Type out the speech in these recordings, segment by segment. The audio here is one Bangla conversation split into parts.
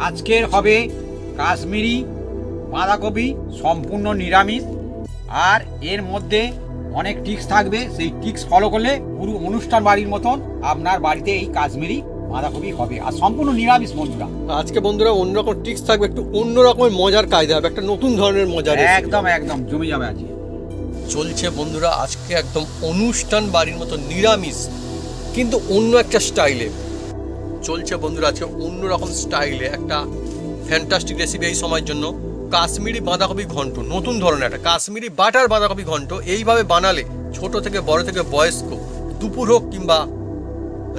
আজকের হবে কাশ্মীরি বাঁধাকপি সম্পূর্ণ নিরামিষ। আর এর মধ্যে অনেক টিক্স থাকবে, সেই টিক্স ফলো করলে পুরো অনুষ্ঠান বাড়ির মতন আপনার বাড়িতে এই কাশ্মীরি বাঁধাকপি হবে, আর সম্পূর্ণ নিরামিষ বন্ধুরা। আজকে বন্ধুরা অন্যরকম টিক্স থাকবে, একটু অন্যরকমের মজার কায়দা হবে, একটা নতুন ধরনের মজার একদম একদম জমে যাবে আজকে। চলছে বন্ধুরা আজকে একদম অনুষ্ঠান বাড়ির মতো নিরামিষ, কিন্তু অন্য একটা স্টাইলে চলছে বন্ধুরা। আজকে অন্যরকম স্টাইলে একটা ফ্যান্টাস্টিক রেসিপি এই সময়ের জন্য, কাশ্মীরি বাঁধাকপি ঘন্ট। নতুন ধরনের একটা কাশ্মীরি বাটার বাঁধাকপি ঘন্ট। এইভাবে বানালে ছোট থেকে বড় থেকে বয়স্ক, দুপুর হোক কিংবা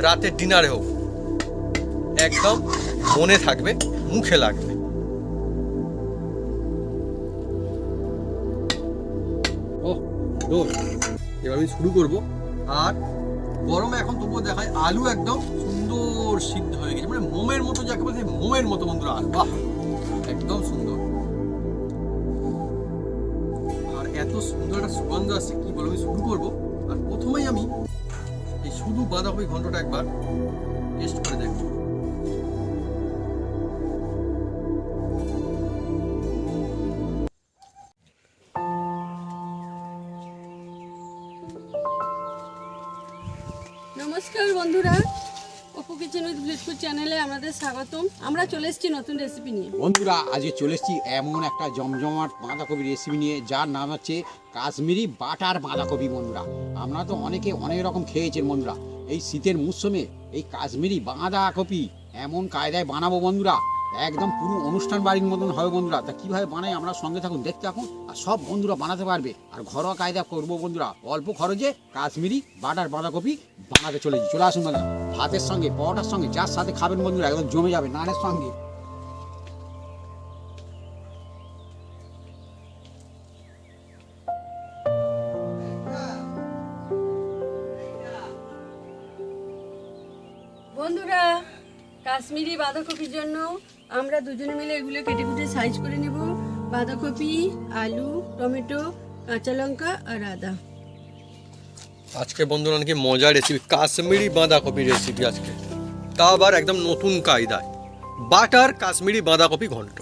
রাতের ডিনারে হোক, একদম মনে থাকবে, মুখে লাগবে। এবার আমি শুরু করবো। আর গরমে এখন তবুও দেখায় আলু একদম সুন্দর সিদ্ধ হয়ে গেছে, মানে মোমের মতো, যাকে বলছে মোমের মতো বন্ধুরা আলু, বাহ একদম সুন্দর। আর এত সুন্দর একটা সুগন্ধ আসছে, কি বলবো। আমি শুরু করবো, আর প্রথমেই আমি এই শুধু বাঁধাকপি ঘন্টটা একবার টেস্ট করে দেখবো। নমস্কার বন্ধুরা, অপু কিচেন উইথ ব্লিসফুড চ্যানেলে আমাদের স্বাগতম। আমরা চলে এসেছি নতুন রেসিপি নিয়ে। বন্ধুরা আজকে চলে এসেছি এমন একটা জমজমাট বাঁধাকপির রেসিপি নিয়ে, যার নাম হচ্ছে কাশ্মীরি বাটার বাঁধাকপি। বন্ধুরা আপনারা তো অনেকে অনেক রকম খেয়েছেন বন্ধুরা। এই শীতের মরশুমে এই কাশ্মীরি বাঁধাকপি এমন কায়দায় বানাবো বন্ধুরা, একদম পুরো অনুষ্ঠান বাড়ির মতন হবে বন্ধুরা। তা কীভাবে বানাই আমরা সঙ্গে থাকুন, দেখতে থাকুন, আর সব বন্ধুরা বানাতে পারবে। আর ঘরোয়া কায়দা করবো বন্ধুরা, অল্প খরচে কাশ্মীরি বাটার বাঁধাকপি বানাতে চলেছি। চলে আসুন বন্ধুরা, ভাতের সঙ্গে, পরোটার সঙ্গে, যার সাথে খাবেন বন্ধুরা একদম জমে যাবে, নানের সঙ্গে। বন্ধুরা কাশ্মীরি বাঁধাকপির জন্য আমরা দুজনে মিলে এগুলো কেটে কুটে সাইজ করে নেব। বাঁধাকপি, আলু, টমেটো, কাঁচা লঙ্কা আর আদা। আজকে বন্ধুরা নাকি মজার রেসিপি, কাশ্মীরি বাঁধাকপি রেসিপি আজকে, তা আবার একদম নতুন কায়দায়, বাটার কাশ্মীরি বাঁধাকপি ঘন্ট,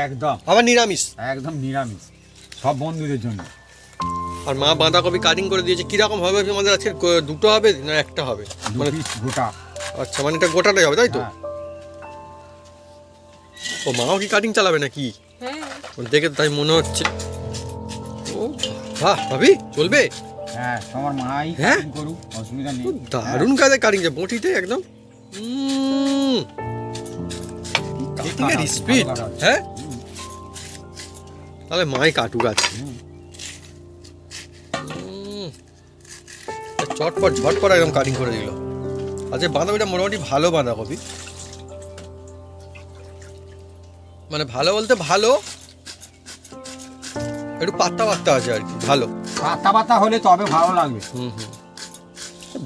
একদম আবার নিরামিষ, একদম নিরামিষ সব বন্ধুদের জন্য। আর মা বাঁধাকপি কাটিং করে দিয়েছে। কিরকম হবে আমাদের আজকে, দুটো হবে না একটা হবে? মানে গোটা। আচ্ছা, মানে এটা গোটাটাই হবে তাই তো? ও মাও কি কাটিং চালাবে নাকি? হ্যাঁ, দেখে তাই মনে হচ্ছে। ও বাহ, ভাবি চলবে? হ্যাঁ, তোমার মাই হ্যাঁ করুক, অসুবিধা নেই। দারুণ কাজে কাটিং, যে বটিতে একদম কাটিং এর স্পিড। হ্যাঁ, তাহলে মাই কাটুক আছে। চটপট ঝটপট একদম কাটিং করে দিল। আচ্ছা, বাঁধাকপিটা মোটামুটি ভালো বাঁধাকপি, মানে ভালো বলতে ভালো, একটু পাত্তা পাত্তা আছে আর কি, ভালো পাতা পাতা হলে তবে ভালো লাগবে।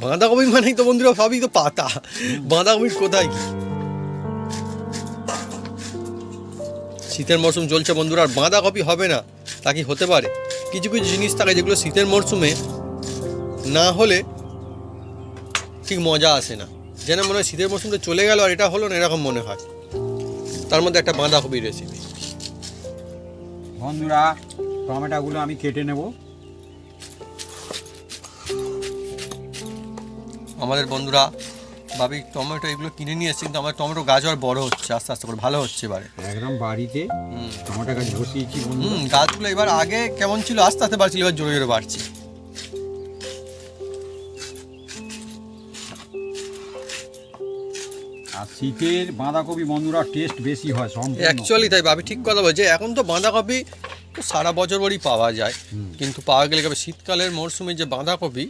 বাঁধাকপি মানেই তো বন্ধুরা সবই তো পাতা, বাঁধাকপির কোথায় কি। শীতের মরশুম চলছে বন্ধুরা, আর বাঁধাকপি হবে না তা কি হতে পারে? কিছু কিছু জিনিস থাকে যেগুলো শীতের মরশুমে না হলে ঠিক মজা আসে না, যেন মনে হয় শীতের মরশুমটা চলে গেল আর এটা হলো না, এরকম মনে হয়। তার মধ্যে একটা বাঁধাকপির রেসিপি। বন্ধুরা টমেটোগুলো আমি কেটে নেব। আমাদের বন্ধুরা ভাবি টমেটো এগুলো কিনে নিয়ে এসেছি, কিন্তু আমার টমেটো গাছ আর বড় হচ্ছে আস্তে আস্তে করে, ভালো হচ্ছে এবারে। একদম বাড়িতে টমেটো গাছ বসিয়েছি বন্ধু। গাছগুলো এবার আগে কেমন ছিল আস্তে আস্তে বাড়ছিল, এবার জোরে জোরে বাড়ছে। আর শীতের বাঁধাকপি বন্ধুরা টেস্ট বেশি হয় অ্যাকচুয়ালি তাই ভাবি ঠিক কথা বলছে। এখন তো বাঁধাকপি তো সারা বছর ভরই পাওয়া যায়, কিন্তু পাওয়া গেলে শীতকালের মরশুমে যে বাঁধাকপি,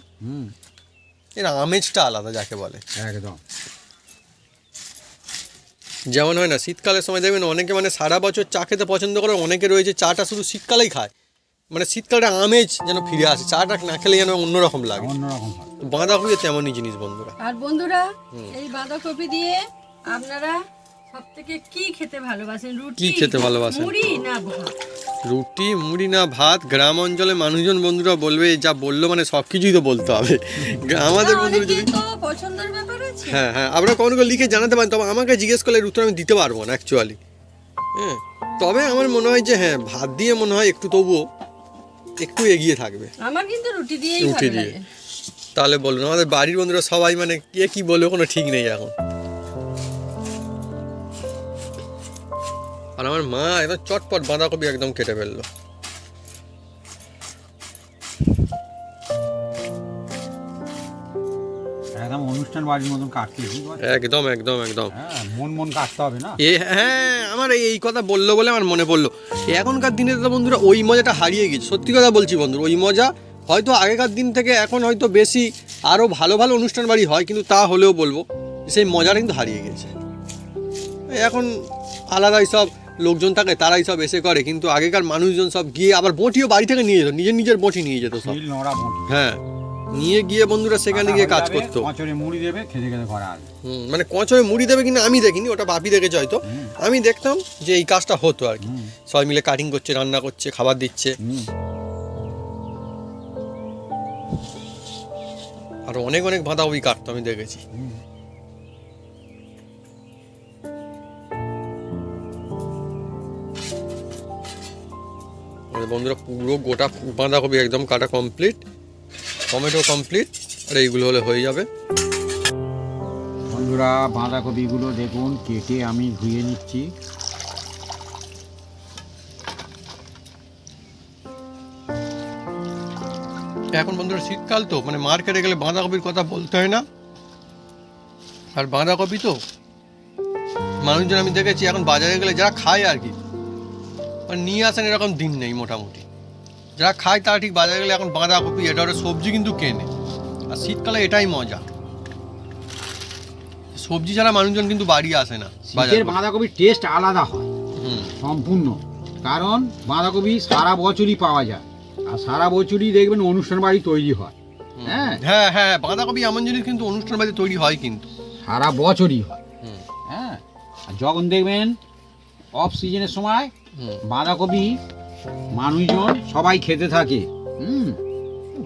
এর আমেজটা আলাদা যাকে বলে। একদম যেমন হয় না শীতকালের সময় দেখবেন অনেকে মানে সারা বছর চা খেতে পছন্দ করে, অনেকে রয়েছে চাটা শুধু শীতকালেই খায়, মানে শীতকালটা আমেজ যেন ফিরে আসে, চাটা না খেলে যেন অন্যরকম লাগে। অন্যরকম বাঁধাকপি তেমনই জিনিস বন্ধুরা। আর বন্ধুরা এই বাঁধাকপি দিয়ে আপনারা সবথেকে কি খেতে ভালোবাসেন? রুটি, কি খেতে ভালোবাসেন? মুড়ি না ভাত? রুটি, মুড়ি না ভাত? গ্রাম অঞ্চলে মানুষজন বন্ধুরা বলবে যা বললো, মানে সব কিছুই তো বলতে হবে। আমাদের বন্ধুরা যদি পছন্দের ব্যাপার আছে। হ্যাঁ হ্যাঁ, আপনারা কমেন্ট করে লিখে জানাতে পারেন, তবে আমাকে জিজ্ঞেস করলে উত্তর আমি দিতে পারবো না অ্যাকচুয়ালি। হ্যাঁ, তবে আমার মনে হয় যে হ্যাঁ ভাত দিয়ে মনে হয় একটু তবুও একটু এগিয়ে থাকবে আমার কিন্তু রুটি দিয়েই রুটি ভালো দিয়ে। লাগে। তাহলে বলুন, আমাদের বাড়ির বন্ধুরা সবাই মানে কে কি বলবে কোনো ঠিক নেই এখন। আর আমার মা একদম চটপট বাঁধাকপি একদম কেটে ফেললো। একদম অনুষ্ঠান বাড়ির মতন কাটতে, একদম একদম একদম হ্যাঁ, মন কাটতে হবে না। হ্যাঁ, আমার এই কথা বললো বলে আমার মনে পড়লো, এখনকার দিনে তো বন্ধুরা ওই মজাটা হারিয়ে গেছে। সত্যি কথা বলছি বন্ধুরা, ওই মজা হয়তো আগেকার দিন থেকে এখন হয়তো বেশি আরও ভালো ভালো অনুষ্ঠান বাড়ি হয়, কিন্তু তা হলেও বলবো সেই মজাটা কিন্তু হারিয়ে গেছে। এখন আলাদাই সব লোকজন থাকে, তারাই সব এসে করে, কিন্তু আগেকার মানুষজন সব গিয়ে আবার বঁটিও বাড়ি থেকে নিয়ে যেত, নিজের বঁটি নিয়ে যেত সব। হ্যাঁ, নিয়ে গিয়ে বন্ধুরা সেখানে গিয়ে কাজ করতো। কচুরি মুড়ি দেবে, খেতে খেতে ঘরে আসবে। মানে কচয়ে মুড়ি দেবে কিনা আমি দেখিনি, ওটা বাপি দেখেছে হয়তো। আমি দেখতাম যে এই কাজটা হতো আর কি, সবাই মিলে কাটিং করছে, রান্না করছে, খাবার দিচ্ছে। আর অনেক অনেক বাঁধাকপি কাটতো আমি দেখেছি। বন্ধুরা পুরো গোটা বাঁধাকপি একদম কাটা কমপ্লিট, টমেটো কমপ্লিট, আর এইগুলো হলে হয়ে যাবে। বন্ধুরা বাঁধাকপিগুলো দেখুন কেটে আমি ধুয়ে নিচ্ছি। এখন বন্ধুরা শীতকাল তো, মানে মার্কেটে গেলে বাঁধাকপির কথা বলতে হয় না। আর বাঁধাকপি তো মানুষজন আমি দেখেছি এখন বাজারে গেলে যারা খায় আর কি, মানে নিয়ে আসেন এরকম দিন নেই মোটামুটি। যারা খায় তারা ঠিক বাজারে গেলে এখন বাঁধাকপি এটা ওটা সবজি কিন্তু কেনে। আর শীতকালে এটাই মজা, সবজি ছাড়া মানুষজন কিন্তু বাড়ি আসে না। শীতের বাঁধাকপির টেস্ট আলাদা হয় সম্পূর্ণ, কারণ বাঁধাকপি সারা বছরই পাওয়া যায়, আর সারা বছরই দেখবেন অনুষ্ঠান বাড়ি তৈরি হয়। হ্যাঁ হ্যাঁ হ্যাঁ, বাঁধাকপি এমন জিনিস কিন্তু অনুষ্ঠান বাড়িতে তৈরি হয়, কিন্তু সারা বছরই হয়। হ্যাঁ, আর যখন দেখবেন অফ সিজনের সময় বাঁধাকপি মানুষজন সবাই খেতে থাকে।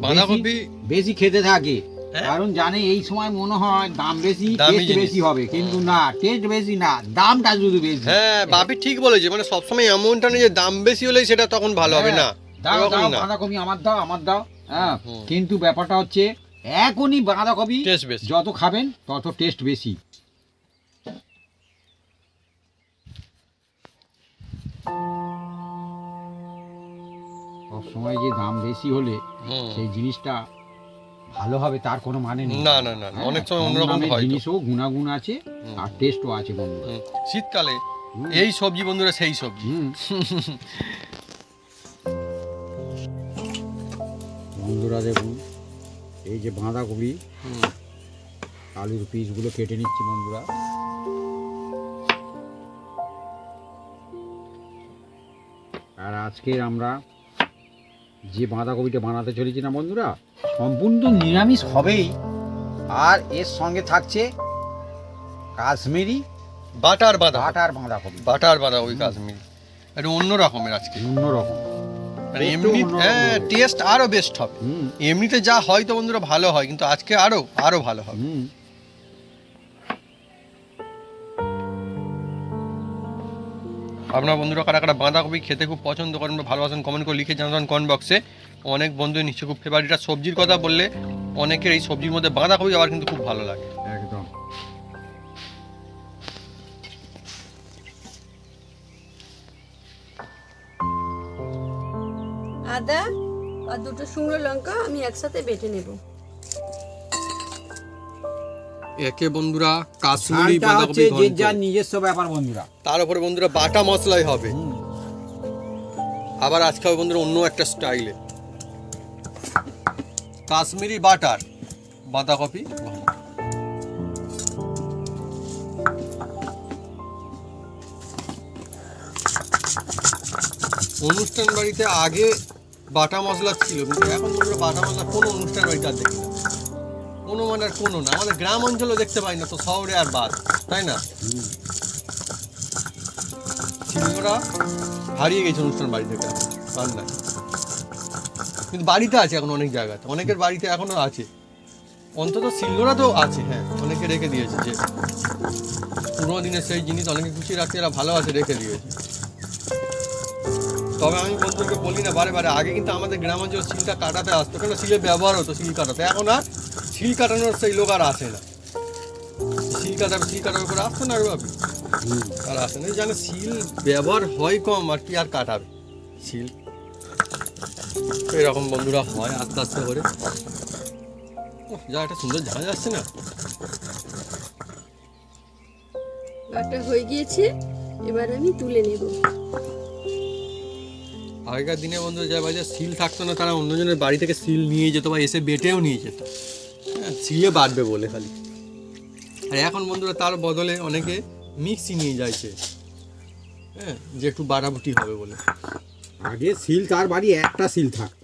বাঁধাকপি বেশি খেতে থাকে, হ্যাঁ। কারণ জানে এই সময় মনে হয় দাম বেশি, দামি টেস্ট জিনিস। বেশি হবে, কিন্তু না, টেস্ট বেশি না, দামটা শুধু বেশি। হ্যাঁ, বাপি ঠিক বলেছে, মানে সবসময় এমনটা নেই যে দাম বেশি হলেই সেটা তখন ভালো হবে না। দাও এরকম দাও না। বাঁধাকপি আমার দাও, আমার দাও। হ্যাঁ, কিন্তু ব্যাপারটা হচ্ছে এখনই বাঁধাকপি টেস্ট বেশি। যত খাবেন তত টেস্ট বেশি। সব সময় যে দাম বেশি হলে সেই জিনিসটা ভালো হবে তার কোনো মানে নেই। না না না, অনেক সময় অন্যরকম হয়। জিনিসও গুণাগুণ আছে আর টেস্টও আছে বন্ধুরা। শীতকালে এই সবজি বন্ধুরা সেই সবজি। বন্ধুরা দেখুন এই যে বাঁধাকপি আলুর পিসগুলো কেটে নিচ্ছি বন্ধুরা। আর আজকের আমরা যে বাঁধাকপিটা বানাতে চলেছি না বন্ধুরা, সম্পূর্ণ নিরামিষ হবেই, আর এর সঙ্গে থাকছে কাশ্মীরি বাটার বাঁধাকপি, বাটার বাঁধাকপি, ওই কাশ্মীরি একটু অন্য রকমের আজকে, অন্যরকম। মানে এমনি টেস্ট আরো বেস্ট হবে। এমনিতে যা হয় তো বন্ধুরা ভালো হয়, কিন্তু আজকে আরো আরো ভালো হবে। আপনার বন্ধুরা কারা কারা বাঁধাকপি খেতে খুব পছন্দ করেন বা ভালোবাসেন কমেন্ট করে লিখে জানান কমেন্ট বক্সে। অনেক বন্ধু নিশ্চয়ই খুব ফেভারিট। আর সবজির কথা বললে অনেকের এই সবজির মধ্যে বাঁধাকপি আবার কিন্তু খুব ভালো লাগে একদম। আদা আর দুটো শুকনো লঙ্কা আমি একসাথে বেটে নেব। একে বন্ধুরা কাশ্মীরি শালটা বাঁধাকপি হচ্ছে যে ঘন্ট, যার নিজস্ব ব্যাপার বন্ধুরা। তার উপরে বন্ধুরা বাটা মশলাই হবে। আবার আজকে হবে বন্ধুরা অন্য একটা স্টাইলে কাশ্মীরি বাটার বাঁধাকপি ঘন্ট। অনুষ্ঠান বাড়িতে আগে বাটা মশলা ছিল, কিন্তু এখন বন্ধুরা বাটা মশলা কোনো অনুষ্ঠান বাড়িতে আর দেখি না, কোনো মানে আর কোনো না। আমাদের গ্রাম অঞ্চলেও দেখতে পাই না, তো শহরে আর বাদ, তাই না? শিলনোড়া হারিয়ে গেছে অনুষ্ঠান বাড়ি থেকে রান্নায়, কিন্তু বাড়িতে আছে এখন অনেক জায়গাতে, অনেকের বাড়িতে এখনো আছে, অন্তত শিলনোড়া তো আছে। হ্যাঁ, অনেকে রেখে দিয়েছে, যে পুরোনো দিনের সেই জিনিস অনেকে খুশি রাখতে এরা ভালোবাসে, রেখে দিয়েছে। তবে আমি বন্ধুকে বলি না বারে বারে, আগে কিন্তু আমাদের গ্রাম অঞ্চলে শিলটা কাটাতে আসতো, কেন শিলের ব্যবহার হতো শিল কাটাতে। এখন আর শিল কাটানোর সেই লোক আর আসে না, শিল কাটার করে আসতো না বাবু, আর আসে না, জানে শিল ব্যবহার হয় কম আর কি আর কাটাবে শিল। তো এরকম বন্ধুরা হয় আস্তে আস্তে করে। যা একটা সুন্দর ঝাঁঝ আসছে না। বাটা হয়ে গিয়েছে, এবার আমি তুলে নেব। আগেকার দিনে বন্ধু যা বাজার শিল থাকতো না, তারা অন্যজনের বাড়ি থেকে শিল নিয়ে যেত বা এসে বেটেও নিয়ে যেত, হ্যাঁ শিলে বাটবে বলে খালি। আর এখন বন্ধুরা তার বদলে অনেকে মিক্সি নিয়ে যাচ্ছে, হ্যাঁ যে একটু বাটাবুটি হবে বলে। আগে সিল তার বাড়ি একটা সিল থাকতো।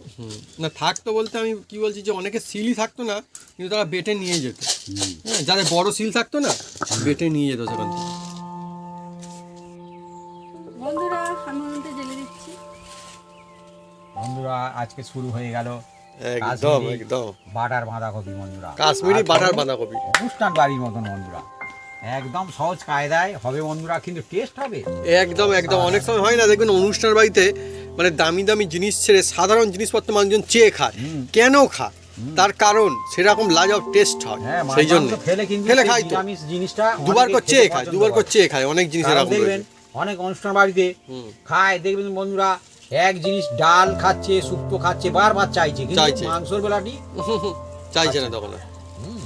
না থাকতো বলতে আমি কি বলছি যে অনেকে সিলই থাকতো না, কিন্তু তারা বেটে নিয়ে যেত, হ্যাঁ যাদের বড় সিল থাকতো না বেটে নিয়ে যেত সেখান থেকে। বন্ধুরা আমি উনুনটা জ্বেলে দিচ্ছি। বন্ধুরা আজকে শুরু হয়ে গেল একদম একদম বাটার বাঁধাকপি বন্ধুরা, কাশ্মীরি বাটার বাঁধাকপি, অনুষ্ঠান বাড়ির মতন বন্ধুরা, একদম সহজ কায়দায় হবে বন্ধুরা, কিন্তু টেস্ট হবে একদম একদম। অনেক সময় হয় না দেখবেন অনুষ্ঠান বাড়িতে মানে দামি দামি জিনিস ছেড়ে সাধারণ জিনিসপত্র মানুষজন চেয়ে খায়, কেন খায় তার কারণ সেরকম লাজবাব টেস্ট হয়, হ্যাঁ, সেই জন্য ফেলে খায় তো নিরামিষ জিনিসটা দুবার অনেকে করে খেতে চেয়ে খায়, পছন্দ দুবার করে করে। চেয়ে খায়, অনেক জিনিস কারণ এরকম দেখবেন অনেক অনুষ্ঠান বাড়িতে খায়, দেখবেন বন্ধুরা এক জিনিস ডাল খাচ্ছে, শুক্তো খাচ্ছে, বারবার চাইছে, কিন্তু চাইছে। মাংসর বেলাটি চাইছে না তখন আর।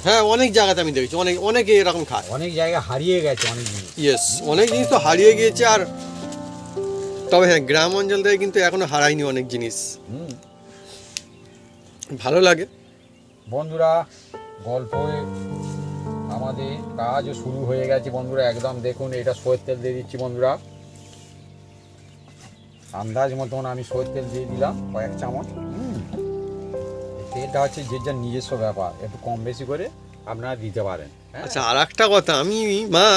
হ্যাঁ অনেক জায়গাতে আমি দেখেছি, অনেকে এরকম খায়। অনেক জায়গায় হারিয়ে গেছে অনেক জিনিস। ইয়েস, অনেক জিনিস তো হারিয়ে গিয়েছে, আর তবে হ্যাঁ গ্রাম অঞ্চল থেকে কিন্তু এখনো হারায়নি অনেক জিনিস, ভালো লাগে। বন্ধুরা গল্পে আমাদের কাজও শুরু হয়ে গেছে বন্ধুরা, একদম দেখুন এটা সয়ের তেল দিয়ে দিচ্ছি বন্ধুরা, আন্দাজ মতন আমি সয়ের তেল দিয়ে দিলাম কয়েক চামচ। তেলটা হচ্ছে যে যার নিজস্ব ব্যাপার, একটু কম বেশি করে আপনারা দিতে পারেন। হ্যাঁ? আচ্ছা আর একটা কথা, আমি মা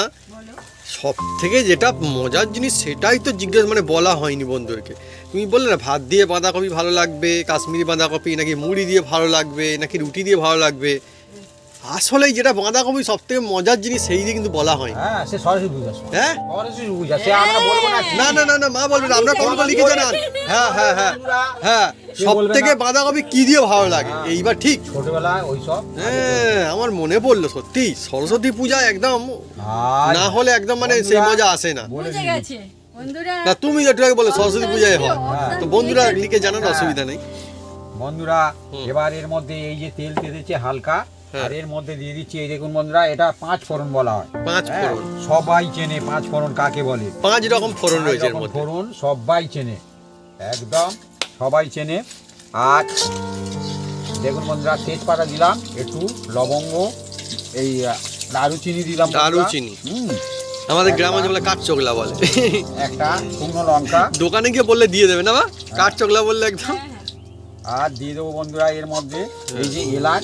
সব থেকে যেটা মজার জিনিস সেটাই তো জিজ্ঞেস মানে বলা হয়নি বন্ধুদেরকে। তুমি বললে না ভাত দিয়ে বাঁধাকপি ভালো লাগবে, কাশ্মীরি বাঁধাকপি নাকি মুড়ি দিয়ে ভালো লাগবে নাকি রুটি দিয়ে ভালো লাগবে, আসলে যেটা বাঁধাকপি সব থেকে মজার জিনিস সেই দিয়ে কিন্তু বলা হয়। হ্যাঁ সে সরাসরি বুঝাচ্ছে, হ্যাঁ সরাসরি বুঝাচ্ছে, আমরা বলবো না। না না না না মা বলবেন, আমরা কমেন্ট লিখে জানান। হ্যাঁ হ্যাঁ হ্যাঁ হ্যাঁ, সব থেকে বাঁধাকপি কি দিয়ে ভালো লাগে এইবার ঠিক। ছোটবেলায় ওইসব হ্যাঁ আমার মনে পড়লো সত্যি, সরস্বতী পূজা একদম না হলে একদম মানে সেই মজা আসে না। বুঝে গেছে বন্ধুরা। না তুমি যেটু আগে বলে সরস্বতী পূজায় হয়, তো বন্ধুরা লিখে জানান, অসুবিধা নেই। বন্ধুরা এবার এর মধ্যে এই যে তেল দিয়েছে হালকা, আর এর মধ্যে দিয়ে দিচ্ছি এই দেখুন বন্ধুরা, এটা 5 ফোড়ন বলা হয়। 5 হ্যাঁ, ফোড়ন, সবাই চেনে 5 ফোড়ন কাকে বলে। 5 রকম ফোড়ন রয়েছে এর 5 রকম মধ্যে। ফোড়ন সবাই চেনে, একদম সবাই চেনে। আর দেখুন বন্ধুরা তেজপাতা দিলাম, একটু লবঙ্গ, এই দারুচিনি দিলাম বন্ধুরা। দারুচিনি আমাদের গ্রাম অঞ্চলে কাঠচোগলা বলে। একটা শুকনো লঙ্কা, দোকানে গিয়ে বললে দিয়ে দেবে না বা, কাঠচোগলা বললে একদম। আর দিয়ে দেবো বন্ধুরা এর মধ্যে এই যে এলাচ,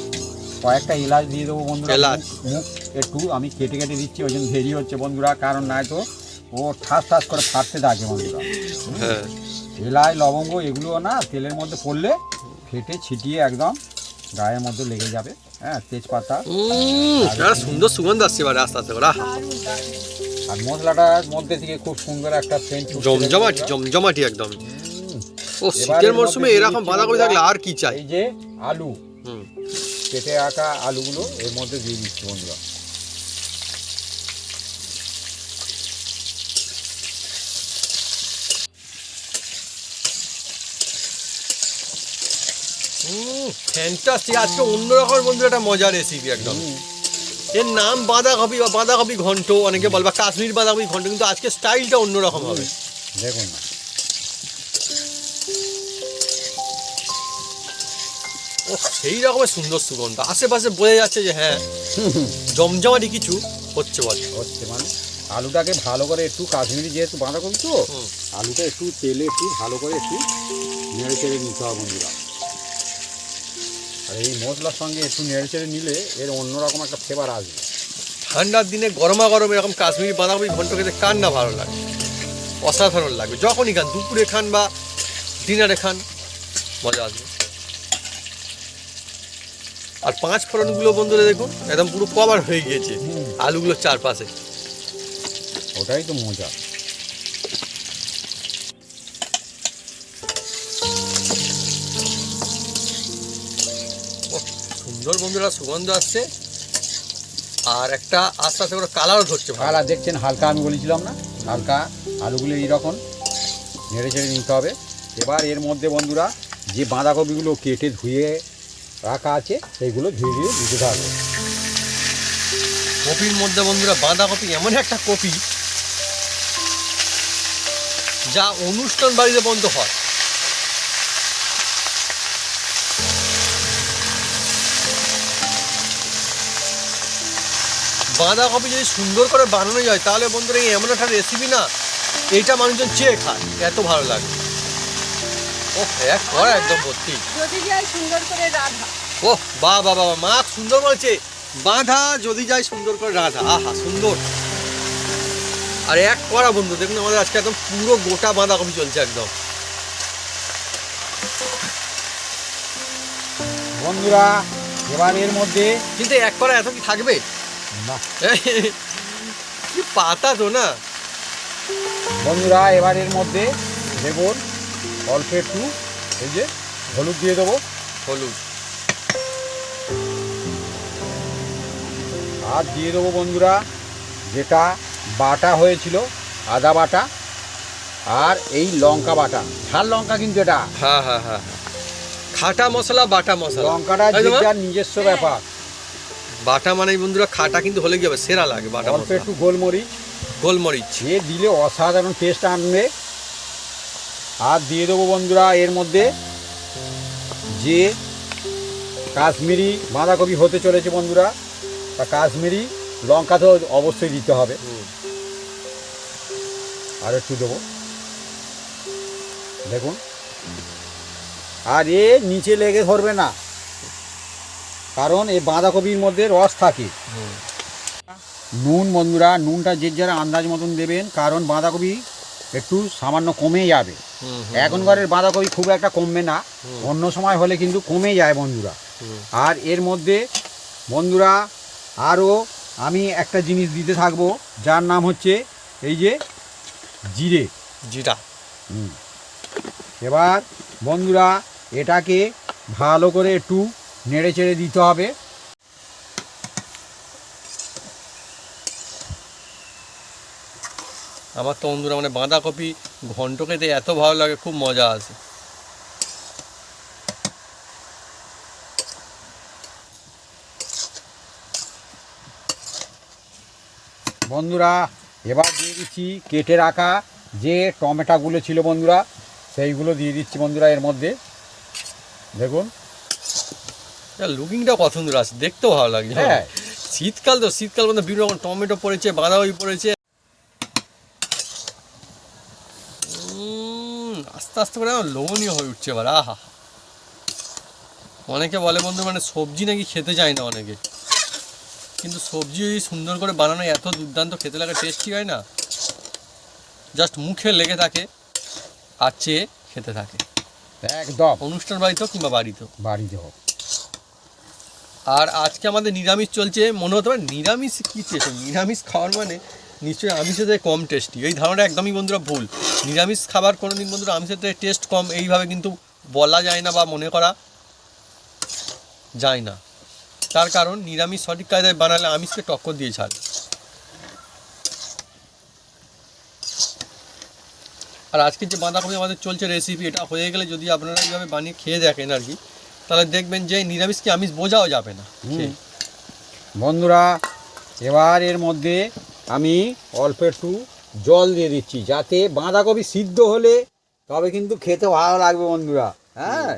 কয়েকটা এলাচ দিয়ে দেবো বন্ধুরা। এলাচ। মুখ একটু আমি কেটে কেটে দিচ্ছি, ওই জন্য দেরি হচ্ছে বন্ধুরা, কারণ নাই তো ও ঠাস ঠাস করে ফাটতে থাকে বন্ধুরা। হ্যাঁ এলাচ লবঙ্গ এগুলো না তেলের মধ্যে পড়লে ফেটে ছিটিয়ে একদম গায়ের মধ্যে লেগে যাবে। হ্যাঁ তেজপাতা, একটা সুন্দর সুগন্ধ আসছে এবারে আস্তে আস্তে করে। আর মশলাটার মধ্যে থেকে খুব সুন্দর একটা সেন্ট জমজমাটি জমজমাটি একদম। ও শীতের মরশুমে এরকম বাঁধাকপি থাকলে আর কি চাই। এই যে আলু কেটে রাখা আলুগুলো এর মধ্যে দিয়ে দিচ্ছি বন্ধুরা। ফ্যান্টাস্টিক, আজকে অন্যরকম বন্ধু একটা মজার রেসিপি একদম। এর নাম বাঁধাকপি বা বাঁধাকপি ঘন্ট অনেকে বলে, বা কাশ্মীর বাঁধাকপি ঘন্ট, কিন্তু আজকে স্টাইলটা অন্যরকম হবে। দেখুন না ও সেই রকমের সুন্দর সুগন্ধ, আশেপাশে বোঝা যাচ্ছে যে হ্যাঁ জমজমাটি কিছু হচ্ছে বলে। হচ্ছে মানে আলুটাকে ভালো করে একটু, কাশ্মীরি যেহেতু বাঁধাকপি তো আলুটা একটু তেলে একটু ভালো করে একটু নেড়ে চেড়ে নিতে হবে বন্ধুরা। আর এই মশলার সঙ্গে একটু নেড়ে চেড়ে নিলে এর অন্যরকম একটা ফ্লেভার আসবে। ঠান্ডার দিনে গরমা গরম এরকম কাশ্মীরি বাঁধাকপি ঘন্ট খেতে কার না ভালো লাগে, অসাধারণ লাগবে। যখনই খান, দুপুরে খান বা ডিনারে খান, মজা আসবে। আর 5 ফোড়নগুলো বন্ধুরা দেখুন একদম পুরো কভার হয়ে গিয়েছে আলুগুলোর চারপাশে, ওটাই তো মজা। সুন্দর বন্ধুরা সুগন্ধ আসছে, আর একটা আস্তে আস্তে করে কালারও ধরছে। কালার দেখছেন হালকা, আমি বলেছিলাম না হালকা আলুগুলো এইরকম নেড়ে চেড়ে নিতে হবে। এবার এর মধ্যে বন্ধুরা যে বাঁধাকপিগুলো কেটে ধুয়ে রাখা আছে সেইগুলো ধুয়ে দিয়ে দিতে থাকবে। কপির মধ্যে বন্ধুরা বাঁধাকপি এমন একটা কপি যা অনুষ্ঠান বাড়িতে বন্ধ হয়। বাঁধাকপি যদি সুন্দর করে বানানো যায় তাহলে বন্ধুরা এই এমন একটা রেসিপি না, এইটা মানুষজন চেয়ে খায়, এত ভালো লাগে। ও এক করা একদম ভর্তি। যদি যাই সুন্দর করে রাধা। ও বাহ বাহ বাহ, মা সুন্দর বলছে, বাঁধা যদি যায় সুন্দর করে রাধা। আহা সুন্দর। আর এক করা বন্ধু দেখুন আমাদের আজকে একদম পুরো গোটা বাঁধাকপি চলছে একদম। বন্ধুরা এবার এর মধ্যে কিন্তু এক করা এত কি থাকবে না কি পাতা তো না। বন্ধুরা এবার এর মধ্যে দেখুন অল্প একটু এই যে হলুদ দিয়ে দেবো, হলুদ আর দিয়ে দেবো বন্ধুরা যেটা বাটা হয়েছিল আদা বাটা, আর এই লঙ্কা বাটা, ঝাল লঙ্কা কিন্তু এটা হ্যাঁ হ্যাঁ হ্যাঁ হ্যাঁ, খাটা মশলা বাটা মশলা। লঙ্কাটা তাই তো মা? যেটা নিজস্ব ব্যাপার। বাটা মানে বন্ধুরা খাটা কিন্তু হলে কি হবে, সেরা লাগে বাটা অল্প মশলা। একটু গোলমরিচ গোলমরিচ দিয়ে দিলে অসাধারণ টেস্ট আনবে। আর দিয়ে দেবো বন্ধুরা এর মধ্যে যে কাশ্মীরি বাঁধাকপি হতে চলেছে বন্ধুরা, তা কাশ্মীরি লঙ্কা তো অবশ্যই দিতে হবে। আর একটু দেবো দেখুন, আর এ নিচে লেগে ধরবে না, কারণ এই বাঁধাকপির মধ্যে রস থাকে। নুন বন্ধুরা, নুনটা যে যারা আন্দাজ মতন দেবেন, কারণ বাঁধাকপি একটু সামান্য কমে যাবে। এখনকারের বাঁধাকপি খুব একটা কমবে না, অন্য সময় হলে কিন্তু কমে যায় বন্ধুরা। আর এর মধ্যে বন্ধুরা আরও আমি একটা জিনিস দিতে থাকবো, যার নাম হচ্ছে এই যে জিরে, জিরা। এবার বন্ধুরা এটাকে ভালো করে একটু নেড়ে চেড়ে দিতে হবে। আমার তো বন্ধুরা মানে বাঁধাকপি ঘন্ট খেতে এত ভালো লাগে, খুব মজা আসে। বন্ধুরা এবার দিয়ে দিচ্ছি কেটে রাখা যে টমেটোগুলো ছিল বন্ধুরা, সেইগুলো দিয়ে দিচ্ছি বন্ধুরা এর মধ্যে। দেখুন লুকিংটা কত সুন্দর আছে, দেখতেও ভালো লাগছে। হ্যাঁ, শীতকাল তো, শীতকাল মধ্যে বিভিন্ন রকম টমেটো পড়েছে, বাঁধাকপি পড়েছে। আস্তে আস্তে করে আমার লোভনীয় হয়ে উঠছে এবার। আহা, অনেকে বলে বন্ধু মানে সবজি নাকি খেতে চায় না অনেকে, কিন্তু সবজি যদি সুন্দর করে বানানো এত দুর্দান্ত খেতে লাগে, টেস্টি হয় না, জাস্ট মুখে লেগে থাকে আর চেয়ে খেতে থাকে। একদম অনুষ্ঠান বাড়িতেও কিংবা বাড়িতেও। বাড়িতে হোক। আর আজকে আমাদের নিরামিষ চলছে। মনে হতে পারে নিরামিষ কী চেয়েছে, নিরামিষ খাওয়ার মানে নিশ্চয়ই আমিষের থেকে কম টেস্টি। এই ধারণাটা একদমই বন্ধুরা ভুল। নিরামিষ খাবার কোনো দিন বন্ধুরা আমিষের থেকে টেস্ট কম এইভাবে কিন্তু বলা যায় না বা মনে করা যায় না। তার কারণ নিরামিষ সঠিক কায়দায় বানালে আমিষকে টক্কর দিয়ে ছাড়ে। আর আজকে যে বাঁধাকপি আমাদের চলছে রেসিপি, এটা হয়ে গেলে যদি আপনারা এইভাবে বানিয়ে খেয়ে দেখেন আর কি, তাহলে দেখবেন যে নিরামিষকে আমিষ বোঝাও যাবে না। বন্ধুরা এবার এর মধ্যে আমি অল্প একটু জল দিয়ে দিচ্ছি, যাতে বাঁধাকপি সিদ্ধ হলে তবে কিন্তু খেতে ভালো লাগবে বন্ধুরা। হ্যাঁ,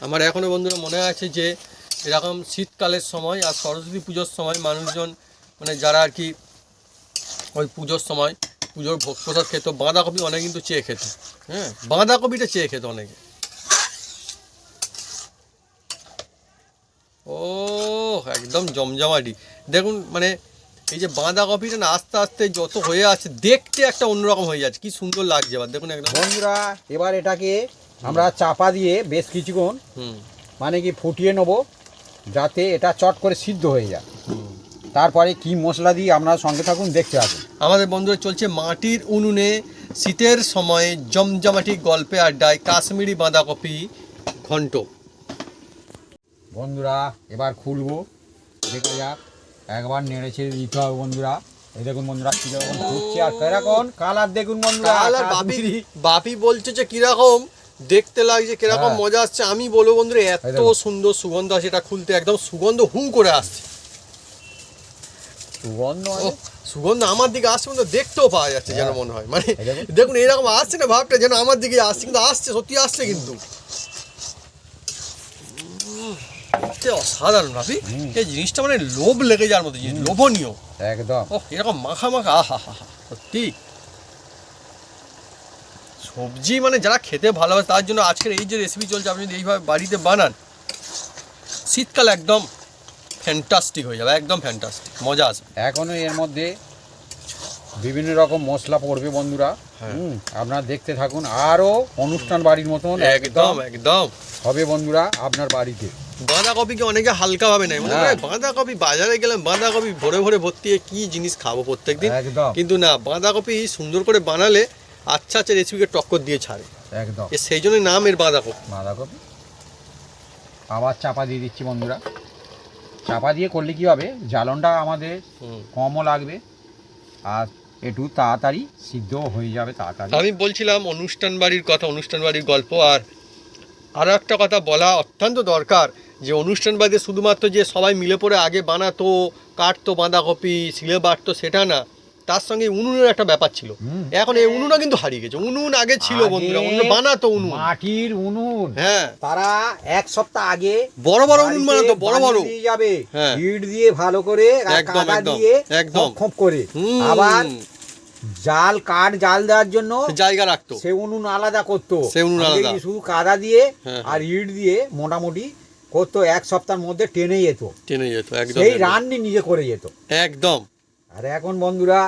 আমার এখনও বন্ধুরা মনে আছে যে এরকম শীতকালের সময় আর সরস্বতী পুজোর সময় মানুষজন মানে যারা আর কি ওই পুজোর সময় পুজোর ভোগ প্রসাদ খেত, বাঁধাকপি অনেকে কিন্তু চেয়ে খেত। হ্যাঁ, বাঁধাকপিটা চেয়ে খেত অনেকে। ও একদম জমজমাটি। দেখুন মানে এই যে বাঁধাকপিটা না আস্তে আস্তে যত হয়ে আছে দেখতে একটা অন্যরকম হয়ে যাচ্ছে, কি সুন্দর লাগছে। এবার দেখুন একদম বন্ধুরা এবার এটাকে আমরা চাপা দিয়ে বেশ কিছুক্ষণ মানে কি ফুটিয়ে নেবো, যাতে এটা চট করে সিদ্ধ হয়ে যায়। তারপরে কি মশলা দিয়ে আপনারা সঙ্গে থাকুন, দেখতে আসুন। আমাদের বন্ধুরা চলছে মাটির উনুনে শীতের সময়ে জমজমাটি গল্পে আড্ডায় কাশ্মীরি বাঁধাকপি ঘন্ট। বন্ধুরা এবার খুলবো, দেখা যাক, একবার নেড়ে ছেড়ে দিতে হবে বন্ধুরা। এই দেখুন বন্ধুরা কিরকম ফুটছে আর কিরকম কালার দেখুন বন্ধুরা। কালার বাপি বলছে যে কিরকম দেখতে লাগছে, কিরকম হ্যাঁ। মজা আসছে। আমি বলবো বন্ধুরা এত এই দেখুন। সুন্দর সুগন্ধ আছে, এটা খুলতে একদম সুগন্ধ হু করে আসছে। সুগন্ধ ও, সুগন্ধ আমার দিকে আসছে, কিন্তু দেখতেও পাওয়া যাচ্ছে যেন হ্যাঁ। মনে হয়। মানে এই দেখুন। দেখুন এরকম আসছে না ভাবটা যেন আমার দিকে আসছে, কিন্তু আসছে, সত্যি আসছে কিন্তু। অসাধারণ ভাবি, এই জিনিসটা মানে লোভ লেগে যাওয়ার মতো জিনিস, লোভনীয় একদম। ও এরকম মাখা মাখা, আহা হা হা, সত্যি সবজি মানে যারা খেতে ভালোবাসে তার জন্য আজকের এই যে রেসিপি চলছে, আপনি যদি এইভাবে বাড়িতে বানান শীতকাল একদম ফ্যান্টাস্টিক হয়ে যাবে, একদম ফ্যান্টাস্টিক, মজা আসবে। এখনো এর মধ্যে বিভিন্ন রকম মশলা পড়বে বন্ধুরা। হ্যাঁ। আপনারা দেখতে থাকুন, আরও অনুষ্ঠান বাড়ির মতন একদম একদম হবে বন্ধুরা আপনার বাড়িতে। বাঁধাকপিকে অনেকে হালকা ভাবে নেয়, মানে হ্যাঁ। বাঁধাকপি বাজারে গেলাম বাঁধাকপি ভরে ভরে ভর্তি, কি জিনিস খাবো প্রত্যেকদিন, একদম। কিন্তু না, বাঁধাকপি সুন্দর করে বানালে আচ্ছা আচ্ছা রেসিপিকে টক্কর দিয়ে ছাড়ে, একদম সেই জন্যই নাম এর বাঁধাকপি। বাঁধাকপি আবার চাপা দিয়ে দিচ্ছি বন্ধুরা। চাপা দিয়ে করলে কি হবে, জ্বালনটা আমাদের কমও লাগবে আর একটু তাড়াতাড়ি সিদ্ধ হয়ে যাবে তাড়াতাড়ি। আমি বলছিলাম অনুষ্ঠান বাড়ির কথা, অনুষ্ঠান বাড়ির গল্প। আর আরও একটা কথা বলা অত্যন্ত দরকার, যে অনুষ্ঠান বাড়িতে শুধুমাত্র যে সবাই মিলে পড়ে আগে বানাতো, কাটতো বাঁধাকপি, শিলে বাটতো, সেটা না, তার সঙ্গে উনুনের একটা ব্যাপার ছিল। এখন এই উনুনও কিন্তু হারিয়ে গেছে। উনুন আগে ছিল বন্ধুরা, উনুন বানাতো, উনুন মাটির উনুন। হ্যাঁ, তারা এক সপ্তাহ আগে বড় বড় উনুন বানাতো, বড় বড় দিয়ে যাবে, হ্যাঁ। ইট দিয়ে ভালো করে আর একদম, কাদা একদম, দিয়ে একদম। খপ করে, আবার কাঠ জাল দেওয়ার জন্য জায়গা রাখতো, সে উনুন আলাদা করতো। সে উনুন আগে আলাদা। কি শুধু কাদা দিয়ে হ্যাঁ, আর ইট দিয়ে মোটামুটি করতো, এক সপ্তাহের মধ্যে টেনে যেত, টেনে যেত, একদম সেই একদম, রান্নি নিজে করে যেত। একদম। আর এখন বন্ধুরা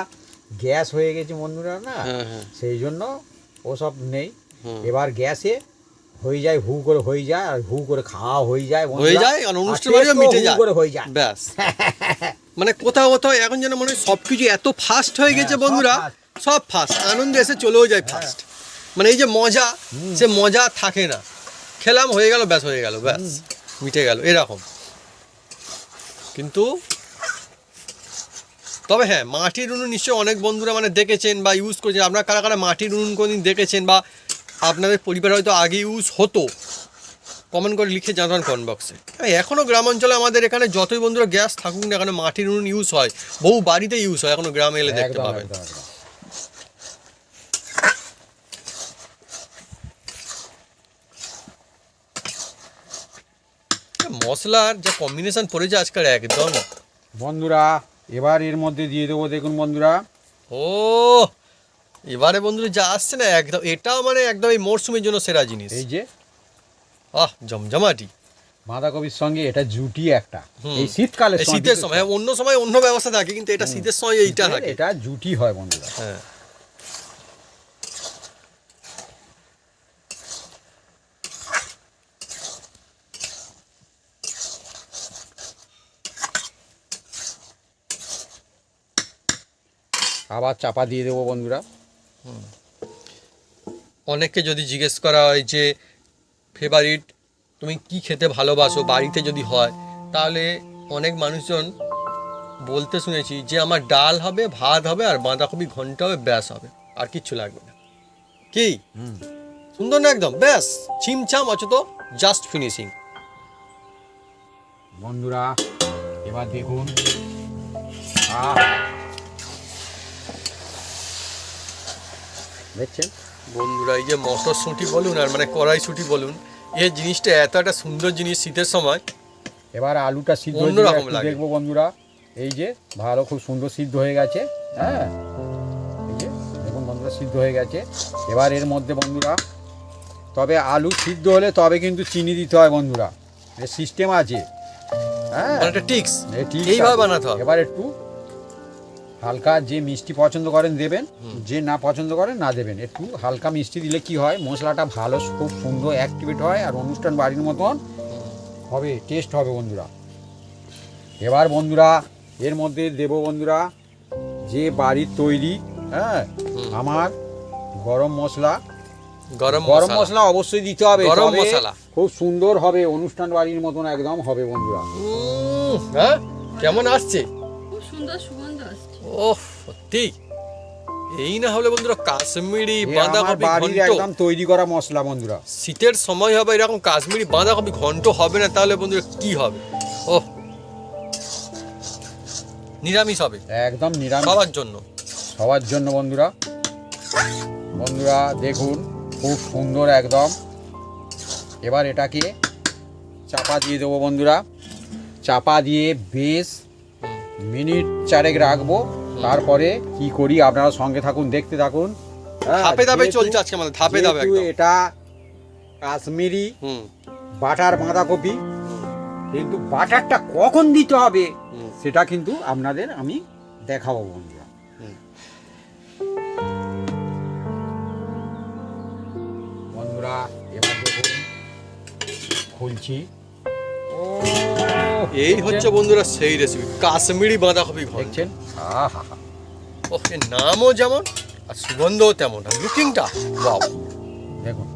গ্যাস হয়ে গেছে বন্ধুরা না, হ্যাঁ, হ্যাঁ, সেই জন্য ওসব নেই। হুম। এবার গ্যাসে হয়ে যায়, হু করে হয়ে যায়, আর হু করে খাওয়া হয়ে যায় বন্ধুরা। হয়ে যায়, আর অনুষ্ঠান আর বাড়িও taste ও মিটে হু যায়, করে হয়ে যায়। ব্যাস। মানে কোথাও কোথাও এখন যেন মনে হয় সবকিছু এত ফাস্ট হয়ে গেছে হ্যাঁ, বন্ধুরা, সব সব ফাস্ট, আনন্দ এসে চলেও যায় ফাস্ট। মানে এই যে মজা, সে মজা থাকে না, খেলাম হয়ে গেল, ব্যাস হয়ে গেল, ব্যাস মিটে গেল, এরকম। কিন্তু তবে হ্যাঁ, মাটির উনুন নিশ্চয়ই অনেক বন্ধুরা মানে দেখেছেন বা ইউজ করেছেন। আপনারা কারা কারা মাটির উনুন কোনদিন দেখেছেন বা আপনাদের পরিবারে হয়তো আগে ইউজ হতো, কমেন্ট করে লিখে জানান কমেন্ট বক্সে। এখনও গ্রাম অঞ্চলে আমাদের এখানে যতই বন্ধুরা গ্যাস থাকুক না, এখানে মাটির উনুন ইউজ হয়, বহু বাড়িতে ইউজ হয়, এখনো গ্রামে এলে দেখতে একদম, পাবেন। একদম, একদম। মশলার যা কম্বিনেশন পড়েছে আজকাল একদম। বন্ধুরা এবার এর মধ্যে দিয়ে দেবো, দেখুন বন্ধুরা, ও এবারে বন্ধুরা যা আসছে না, একদম এটাও মানে একদম এই মরশুমের জন্য সেরা জিনিস। এই যে আহ, জমজমাটি। বাঁধাকপির সঙ্গে এটা জুটি একটা, হুম। এই শীতকালে এই শীতের সময়, হ্যাঁ, অন্য সময় অন্য ব্যবস্থা থাকে, কিন্তু এটা শীতের সময় এইটা থাকে। এটা জুটি হয় বন্ধুরা। হ্যাঁ, আবার চাপা দিয়ে দেবো বন্ধুরা। অনেককে যদি জিজ্ঞেস করা হয় যে ফেভারিট তুমি কি খেতে ভালোবাসো বাড়িতে যদি হয়, তাহলে অনেক মানুষজন বলতে শুনেছি যে আমার ডাল হবে, ভাত হবে আর বাঁধাকপি ঘন্ট হবে, ব্যাস হবে, আর কিচ্ছু লাগবে না। কি সুন্দর না একদম, ব্যাস ছিমছাম অচত, জাস্ট ফিনিশিং। বন্ধুরা এবার দেখুন, দেখছেন বন্ধুরা এই যে মটরশুঁটি বলুন আর মানে কড়াইশুঁটি বলুন, এই জিনিসটা এত একটা সুন্দর জিনিস শীতের সময়। এবার আলুটা সিদ্ধ হয়ে অন্যরকম একটু লাগে। দেখবো বন্ধুরা, এই যে ভালো খুব সুন্দর সিদ্ধ হয়ে গেছে। হ্যাঁ, এই যে দেখুন বন্ধুরা সিদ্ধ হয়ে গেছে। এবার এর মধ্যে বন্ধুরা, তবে আলু সিদ্ধ হলে তবে কিন্তু চিনি দিতে হয় বন্ধুরা, এর সিস্টেম আছে। হ্যাঁ, মানে একটা টিক্স, এই ঠিক এইভাবে আছে। বানাতে হবে। এবার একটু হালকা, যে মিষ্টি পছন্দ করেন দেবেন, যে না পছন্দ করেন না দেবেন। একটু হালকা মিষ্টি দিলে কি হয়, মশলাটা ভালো খুব সুন্দর অ্যাক্টিভেট হয় আর অনুষ্ঠান বাড়ির মতন হবে, টেস্ট হবে বন্ধুরা। এবার বন্ধুরা এর মধ্যে দেব বন্ধুরা যে বাড়ির তৈরি, হ্যাঁ, আমার গরম মশলা, গরম গরম মশলা মশলা অবশ্যই দিতে হবে, গরম তবে মশলা। খুব সুন্দর হবে, অনুষ্ঠান বাড়ির মতন একদম হবে বন্ধুরা। হ্যাঁ কেমন আসছে? খুব সুন্দর সুগন্ধ আসছে। ওহ সত্যি, এই না হলে বন্ধুরা কাশ্মীরি এ আমার বাঁধাকপি বাড়ির ঘন্ট। একদম তৈরি করা মশলা বন্ধুরা। শীতের সময় হবে এরকম কাশ্মীরি বাঁধাকপি ঘন্ট হবে না তাহলে বন্ধুরা কি হবে? ওহ, নিরামিষ হবে একদম নিরামিষ সবার জন্য। সবার জন্য বন্ধুরা। বন্ধুরা দেখুন খুব সুন্দর একদম। এবার এটাকে চাপা দিয়ে দেবো বন্ধুরা। চাপা দিয়ে বেশ মিনিট 4 রাখবো, তারপরে কি করি আপনারা সঙ্গে থাকুন, দেখতে থাকুন। হ্যাঁ, ধাপে ধাপে যেহেতু- চলছে আজকে আমাদের, ধাপে ধাপে যেহেতু একদম। এটা কাশ্মীরি হুম বাটার বাঁধাকপি, কিন্তু বাটারটা কখন দিতে হবে হুম। সেটা কিন্তু আপনাদের আমি দেখাবো বন্ধুরা। হুম। বন্ধুরা এবার দেখুন খুলছি। ও এই হচ্ছে বন্ধুরা সেই রেসিপি কাশ্মীরি বাঁধাকপি ঘন্ট। দেখছেন, আহা ওহ, এর নামও যেমন আর সুগন্ধও তেমন, আর লুকিংটা ওয়াও। দেখুন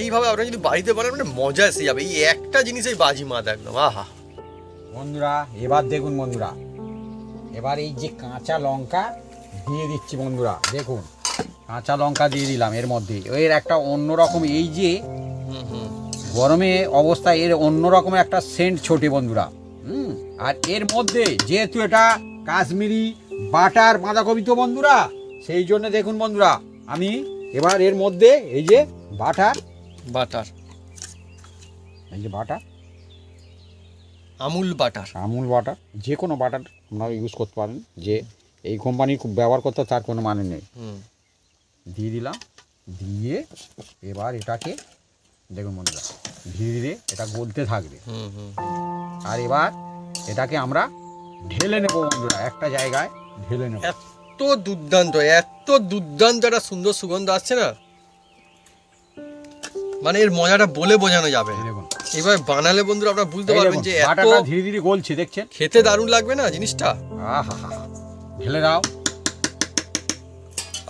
এইভাবে আপনারা যদি বাড়িতে বানান মানে মজা এসে যাবে। এই একটা জিনিসেই বাজি মাত একদম, আহা। বন্ধুরা এবার দেখুন বন্ধুরা, এবার এই যে কাঁচা লঙ্কা দিয়ে দিচ্ছি বন্ধুরা। দেখুন কাঁচা লঙ্কা দিয়ে দিলাম এর মধ্যে। এর একটা অন্যরকম, এই যে হুম হুম গরমে অবস্থায় এর অন্যরকম একটা সেন্ট ছোটে বন্ধুরা। আর এর মধ্যে যেহেতু এটা কাশ্মীরি বাটার বাঁধাকপি তো বন্ধুরা, সেই জন্য দেখুন বন্ধুরা আমি এবার এর মধ্যে এই যে বাটার, বাটার, এই যে butter, Amul butter. Amul butter, যে কোনো বাটার আপনারা ইউজ করতে পারেন, যে এই কোম্পানির খুব ব্যবহার করতে তার কোনো মানে নেই। হুম দিয়ে দিলাম, দিয়ে এবার এটাকে দেখুন বন্ধুরা ধীরে ধীরে এটা গলতে থাকবে। হুম হুম আর এবার এটাকে আমরা ঢেলে নেবো বন্ধুরা, একটা জায়গায় ঢেলে নেব। এত দুর্দান্ত, এত দুর্দান্ত একটা সুন্দর সুগন্ধ আসছে না, মানে এর মজাটা বলে বোঝানো যাবে না। দেখুন এবার বানালে বন্ধুরা আপনারা বুঝতে এই পারবেন দেখুন, যে এত বাটাটা ধীরে ধীরে গলছে, দেখছেন? খেতে দারুণ লাগবে না জিনিসটা। আহা হা হা, ঢেলে দাও।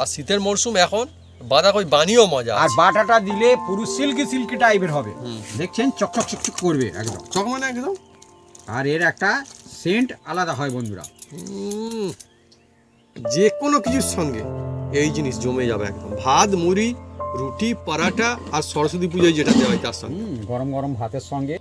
আর শীতের মরশুম এখন বাঁধাকপি বানিয়েও মজা আর আছে। বাটাটা দিলে পুরো সিল্কি সিল্কি টাইপের হবে, হুম। দেখছেন? চকচক চকচক করবে একদম। চক মানে একদম। আর এর একটা সেন্ট আলাদা হয় বন্ধুরা। যে কোনো কিছুর সঙ্গে এই জিনিস জমে যাবে একদম। ভাত, মুড়ি, রুটি, পরাঠা আর সরস্বতী পুজোয় যেটা দেওয়া হয় তার সঙ্গে। গরম গরম ভাতের সঙ্গে।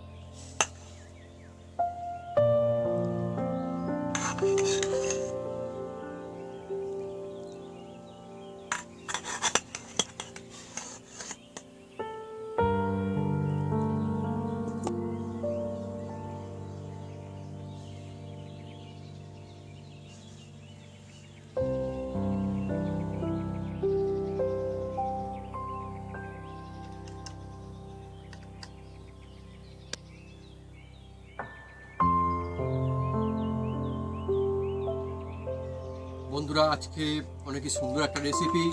বন্ধুরা আজকে অনেকই সুন্দর একটা রেসিপি।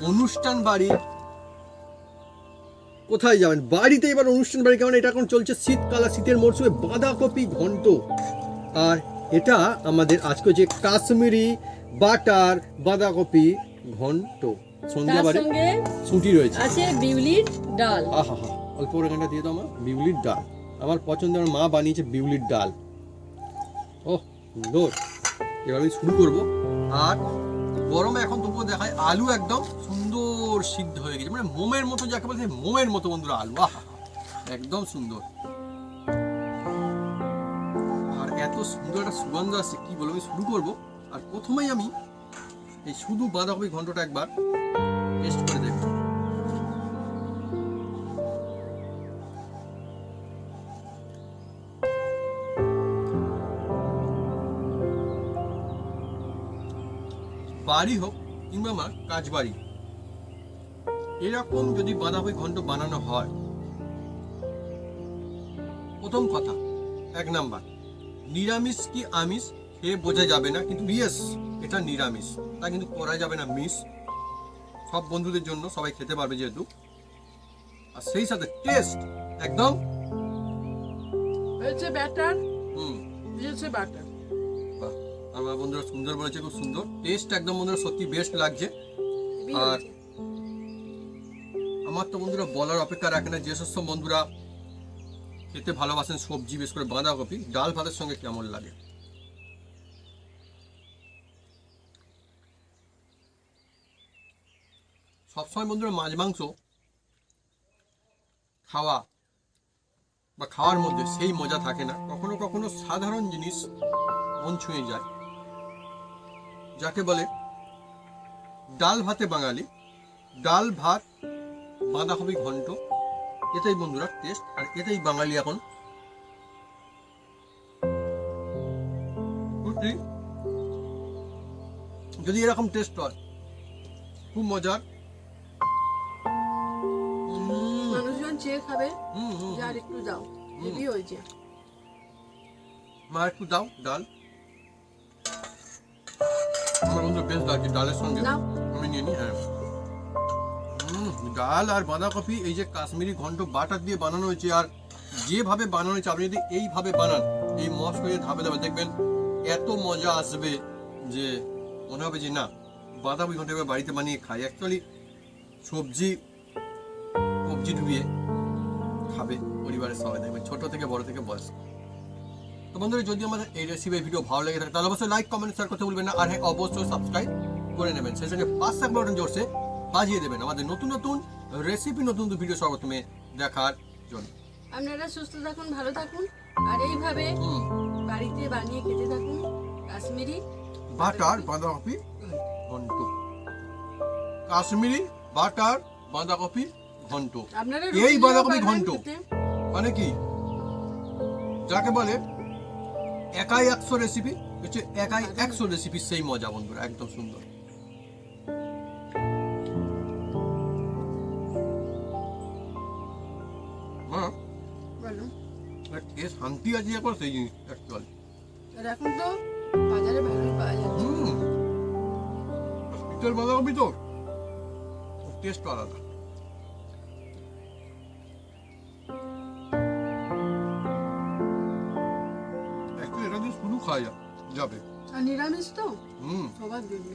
অনুষ্ঠান বাড়ি, কোথায় যাবেন? বাড়িতে এবার অনুষ্ঠান বাড়ি, কারণ এটা এখন চলছে শীতকাল, শীতের মরশুমে বাঁধাকপি ঘন্ট। আর এটা আমাদের আজকে যে কাশ্মীরি বাটার বাঁধাকপি ঘন্ট। তার সন্ধ্যাবারে সঙ্গে ছুটি রয়েছে। আছে বিউলির ডাল। আহা হা, অল্প ওখানটা দিয়ে দাও আমার। বিউলির ডাল আমার পছন্দ, আমার মা বানিয়েছে বিউলির ডাল। ওহ সুন্দর। এবার আমি শুরু করবো। আর গরমে এখন তবুও দেখায় আলু একদম সুন্দর সিদ্ধ হয়ে গেছে, মানে মোমের মতো, যাকে বলছে মোমের মতো বন্ধুরা আলু। আহা একদম সুন্দর। আর এত সুন্দর একটা সুগন্ধ আসছে কি বলবো। আমি শুরু করবো। আর প্রথমেই আমি এই শুধু বাঁধাকপি ঘন্টটা একবার টেস্ট করে দেখবো। বাড়ি হোক কিংবা আমার কাজ বাড়ি, এরকম যদি বাঁধাকপি ঘন্ট বানানো হয়, প্রথম কথা 1 নাম্বার, নিরামিষ কি আমিষ খেয়ে বোঝা যাবে না, কিন্তু ইয়েস এটা নিরামিষ, তা কিন্তু করা যাবে না মিস। সব বন্ধুদের জন্য, সবাই খেতে পারবে যেহেতু। আর সেই সাথে টেস্ট একদম হচ্ছে ব্যাটার, হুম। হচ্ছে বাটার। বাহ, আমার বন্ধুরা সুন্দর বলেছে, খুব সুন্দর টেস্ট একদম বন্ধুরা, সত্যি বেস্ট লাগছে। আর আমার তো বন্ধুরা বলার অপেক্ষা রাখে না, যে সব বন্ধুরা খেতে ভালোবাসেন সবজি, বেশ করে বাঁধাকপি, ডাল ভাতের সঙ্গে কেমন লাগে। সবসময় বন্ধুরা মাছ মাংস খাওয়া বা খাওয়ার মধ্যে সেই মজা থাকে না, কখনো কখনো সাধারণ জিনিস মন ছুঁয়ে যায়, যাকে বলে ডাল ভাতে বাঙালি, ডাল ভাত বাঁধাকপি ঘন্ট, এটাই বন্ধুরা টেস্ট, আর এটাই বাঙালি এখন। বুঝলি, যদি এরকম টেস্ট হয় খুব মজার। মানুষজন চেয়ে খাবে, যার একটু দাও, হেভি হয়েছে। মা একটু দাও ডাল, আমার বন্ধু বেশ লাগছে ডালের সঙ্গে, নাও। আমি নিয়ে নিই। হ্যাঁ, ডাল আর বাঁধাকপি এই যে কাশ্মীরি ঘন্ট বাটার দিয়ে বানানো হয়েছে, আর যেভাবে বানানো হয়েছে আপনি যদি এইভাবে বানান, এই মশলা দিয়ে ধাপে ধাপে, দেখবেন এত মজা আসবে যে মনে হবে যে না বাঁধাকপি ঘন্ট এবার বাড়িতে বানিয়ে খাই। অ্যাকচুয়ালি সবজি ডুবিয়ে খাবে পরিবারের সবাই, দেখবেন ছোট থেকে বড় থেকে বয়স্ক। তো বন্ধুরা, যদি আমাদের এই রেসিপির ভিডিও ভালো লেগে থাকে তাহলে অবশ্যই লাইক, কমেন্ট, শেয়ার করতে ভুলবেন না, আর হ্যাঁ অবশ্যই সাবস্ক্রাইব করে নেবেন, সেই সঙ্গে পাঁচ বাটন জোরসে বাজিয়ে দেবেন আমাদের নতুন নতুন রেসিপি, নতুন নতুন ভিডিও সর্বপ্রথমে দেখার জন্য। আপনারা সুস্থ থাকুন, ভালো থাকুন, আর এইভাবে বাড়িতে বানিয়ে খেতে থাকুন কাশ্মীরি বাটার বাঁধাকপি ঘন্ট, কাশ্মীরি বাটার বাঁধাকপি ঘন্ট। আপনারা এই রুটি বাঁধাকপি দিয়েও ঘন্ট বানান খেতে। মানে কি, যাকে বলে একাই 100 রেসিপি, হচ্ছে একাই 100 রেসিপি, সেই মজা বন্ধুরা, একদম সুন্দর। হ্যাঁ, বলো। এ শান্তি আছে এখন সেই জিনিস অ্যাকচুয়ালি। আর এখন তো বাজারে ভালোই পাওয়া যাচ্ছে। শীতের বাঁধাকপি তো টেস্ট আলাদা। অ্যাকচুয়ালি এটা দিয়ে শুধু খাওয়া যাবে। আর নিরামিষ তো হুম সবার জন্য।